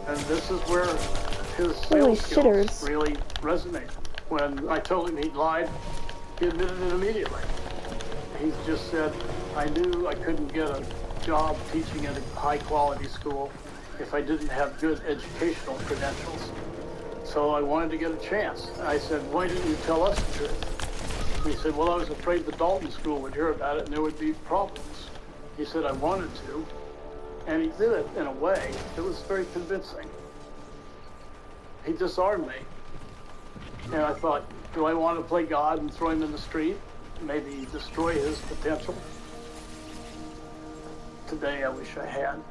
And this is where his Holy sales skills shitters. really resonate. When I told him he'd lied, he admitted it immediately. He just said, I knew I couldn't get a job teaching at a high-quality school if I didn't have good educational credentials. So I wanted to get a chance. I said, why didn't you tell us the truth? He said, well, I was afraid the Dalton School would hear about it and there would be problems. He said, I wanted to. And he did it in a way that was very convincing. He disarmed me. And I thought, do I want to play God and throw him in the street? Maybe destroy his potential? Today, I wish I had.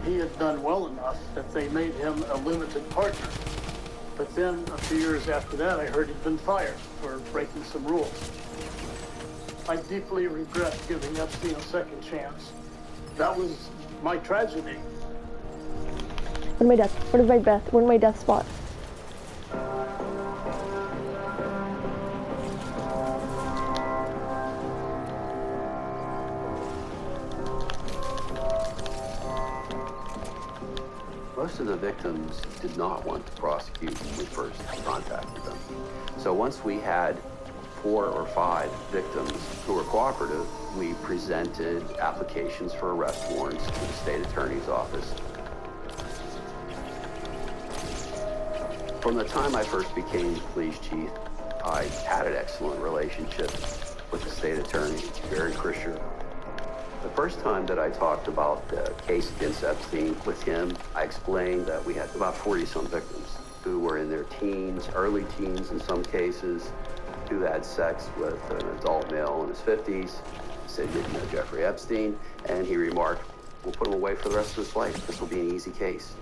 He had done well enough that they made him a limited partner. But then, a few years after that, I heard he'd been fired for breaking some rules. I deeply regret giving Epstein a second chance. That was my tragedy. Where's my death? Where's my death? Where's my death spot? Most of the victims did not want to prosecute when we first contacted them. So once we had 4 or 5 victims who were cooperative, we presented applications for arrest warrants to the state attorney's office. From the time I first became police chief, I had an excellent relationship with the state attorney, Barry Krischer. The first time that I talked about the case against Epstein with him, I explained that we had about 40-some victims who were in their teens, early teens in some cases, who had sex with an adult male in his 50s, said he didn't know Jeffrey Epstein, and he remarked, we'll put him away for the rest of his life. This will be an easy case.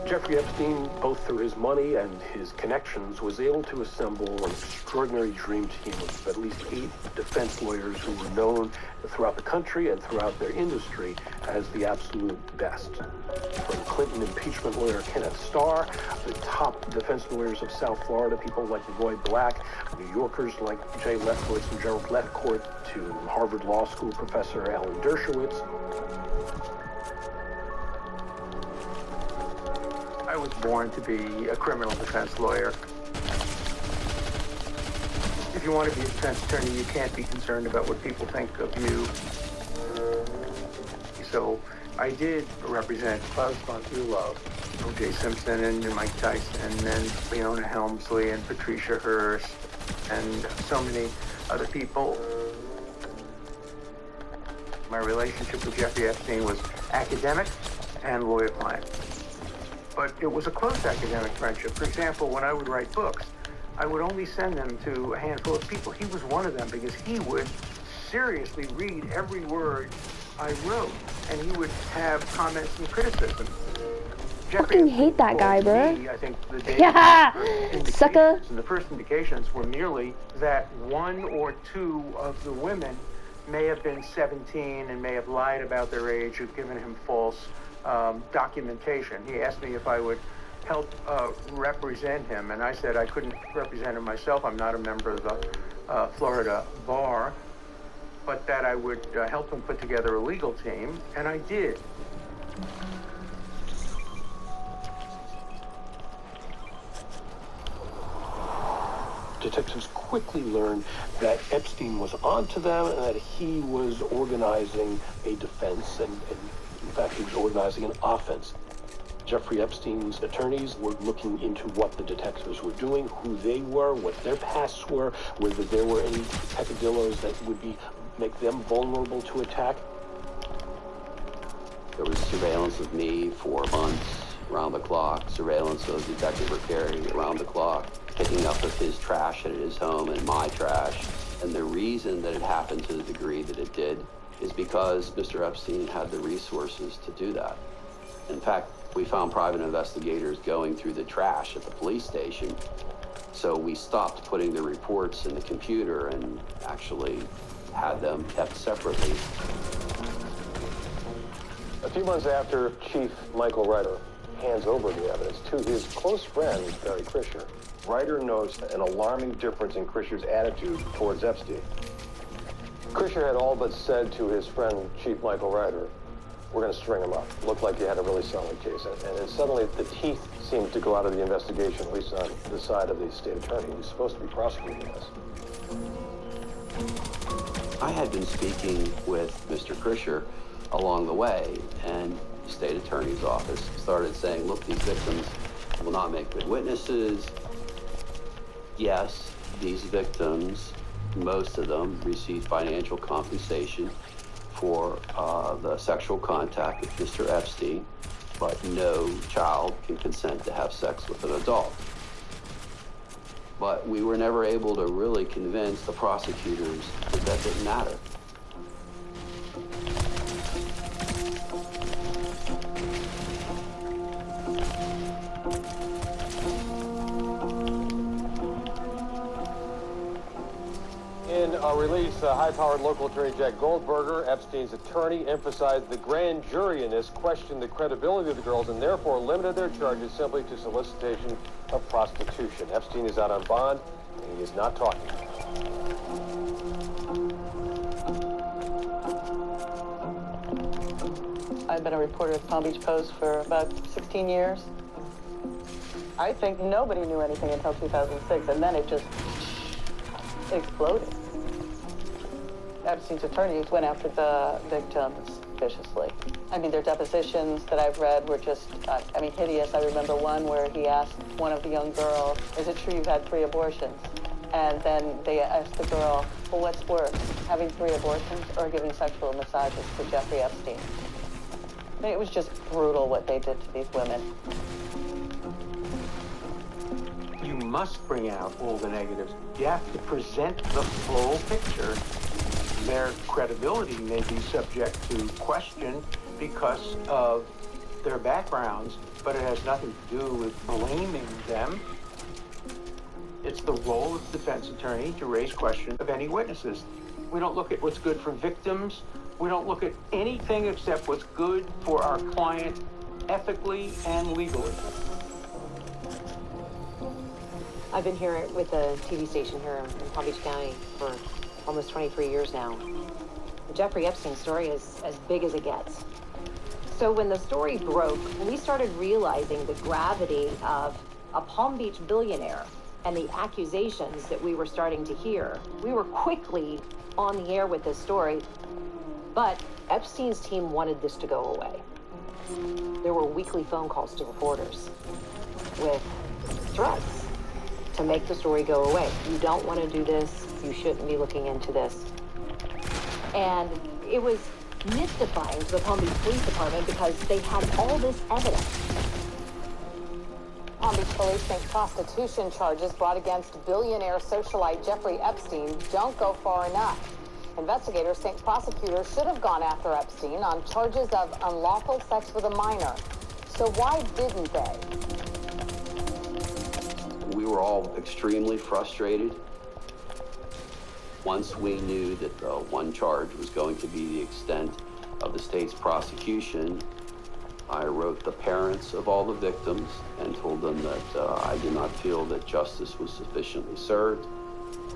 Jeffrey Epstein, both through his money and his connections, was able to assemble an extraordinary dream team of at least 8 defense lawyers who were known throughout the country and throughout their industry as the absolute best. From Clinton impeachment lawyer Kenneth Starr, the top defense lawyers of South Florida, people like Roy Black, New Yorkers like Jay Lefkowitz and Gerald Lefcourt, to Harvard Law School professor Alan Dershowitz. I was born to be a criminal defense lawyer. If you want to be a defense attorney, you can't be concerned about what people think of you. So I did represent Klaus von Bülow, O.J. Simpson and Mike Tyson, and then Leona Helmsley and Patricia Hearst, and so many other people. My relationship with Jeffrey Epstein was academic and lawyer-client. But it was a close academic friendship. For example, when I would write books, I would only send them to a handful of people. He was one of them because he would seriously read every word I wrote, and he would have comments and criticism. Fucking hate that guy, bro. I think the Sucker. And the first indications were merely that 1 or 2 of the women may have been 17 and may have lied about their age or given him false documentation. He asked me if I would help represent him, and I said I couldn't represent him myself. I'm not a member of the Florida Bar, but that I would help him put together a legal team, and I did. Detectives quickly learned that Epstein was onto them and that he was organizing a defense, and in fact, he was organizing an offense. Jeffrey Epstein's attorneys were looking into what the detectives were doing, who they were, what their pasts were, whether there were any peccadillos that would make them vulnerable to attack. There was surveillance of me for months, around the clock, surveillance of Detective Riccieri around the clock, picking up of his trash at his home and my trash. And the reason that it happened to the degree that it did is because Mr. Epstein had the resources to do that. In fact, we found private investigators going through the trash at the police station. So we stopped putting the reports in the computer and actually had them kept separately. A few months after Chief Michael Reiter hands over the evidence to his close friend, Barry Krischer. Ryder notes an alarming difference in Krischer's attitude towards Epstein. Krischer had all but said to his friend, Chief Michael Ryder, "We're going to string him up. Looked like you had a really solid case." And then suddenly the teeth seemed to go out of the investigation, at least on the side of the state attorney who's supposed to be prosecuting this. I had been speaking with Mr. Krischer along the way, and the state attorney's office started saying, look, these victims will not make good witnesses. Yes, these victims, most of them, received financial compensation for the sexual contact with Mr. Epstein, but no child can consent to have sex with an adult. But we were never able to really convince the prosecutors that that didn't matter. In a release, high-powered local attorney Jack Goldberger, Epstein's attorney, emphasized the grand jury in this questioned the credibility of the girls and therefore limited their charges simply to solicitation of prostitution. Epstein is out on bond, and he is not talking. I've been a reporter at the Palm Beach Post for about 16 years. I think nobody knew anything until 2006, and then it just exploded. Epstein's attorneys went after the victims viciously. I mean, their depositions that I've read were just, hideous. I remember one where he asked one of the young girls, "Is it true you've had 3 abortions?" And then they asked the girl, "Well, what's worse, having 3 abortions or giving sexual massages to Jeffrey Epstein?" I mean, it was just brutal what they did to these women. You must bring out all the negatives. You have to present the full picture. Their credibility may be subject to question because of their backgrounds, but it has nothing to do with blaming them. It's the role of the defense attorney to raise questions of any witnesses. We don't look at what's good for victims. We don't look at anything except what's good for our client ethically and legally. I've been here with the TV station here in Palm Beach County for almost 23 years now. The Jeffrey Epstein story is as big as it gets. So when the story broke, we started realizing the gravity of a Palm Beach billionaire and the accusations that we were starting to hear. We were quickly on the air with this story, but Epstein's team wanted this to go away. There were weekly phone calls to reporters with threats to make the story go away. You don't want to do this. You shouldn't be looking into this. And it was mystifying to the Palm Beach Police Department because they had all this evidence. Palm Beach police think prostitution charges brought against billionaire socialite Jeffrey Epstein don't go far enough. Investigators think prosecutors should have gone after Epstein on charges of unlawful sex with a minor. So why didn't they? We were all extremely frustrated. Once we knew that the one charge was going to be the extent of the state's prosecution, I wrote the parents of all the victims and told them that I did not feel that justice was sufficiently served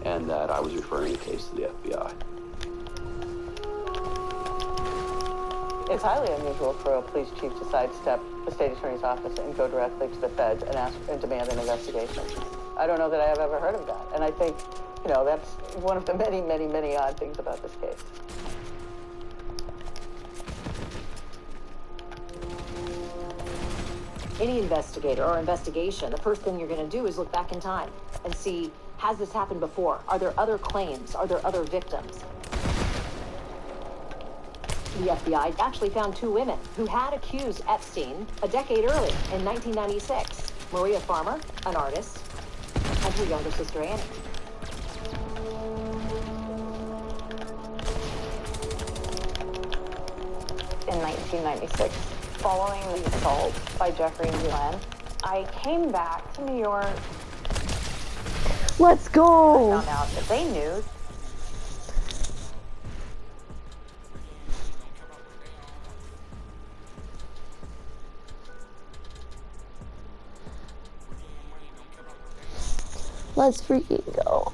and that I was referring the case to the FBI. It's highly unusual for a police chief to sidestep the state attorney's office and go directly to the feds and ask and demand an investigation. I don't know that I have ever heard of that. And I think, that's one of the many, many, many odd things about this case. Any investigator or investigation, the first thing you're going to do is look back in time and see, has this happened before? Are there other claims? Are there other victims? The FBI actually found 2 women who had accused Epstein a decade earlier in 1996. Maria Farmer, an artist, and her younger sister Annie. In 1996, following the assault by Jeffrey and Glenn, I came back to New York. Let's go. I found out that they knew. Let's freaking go.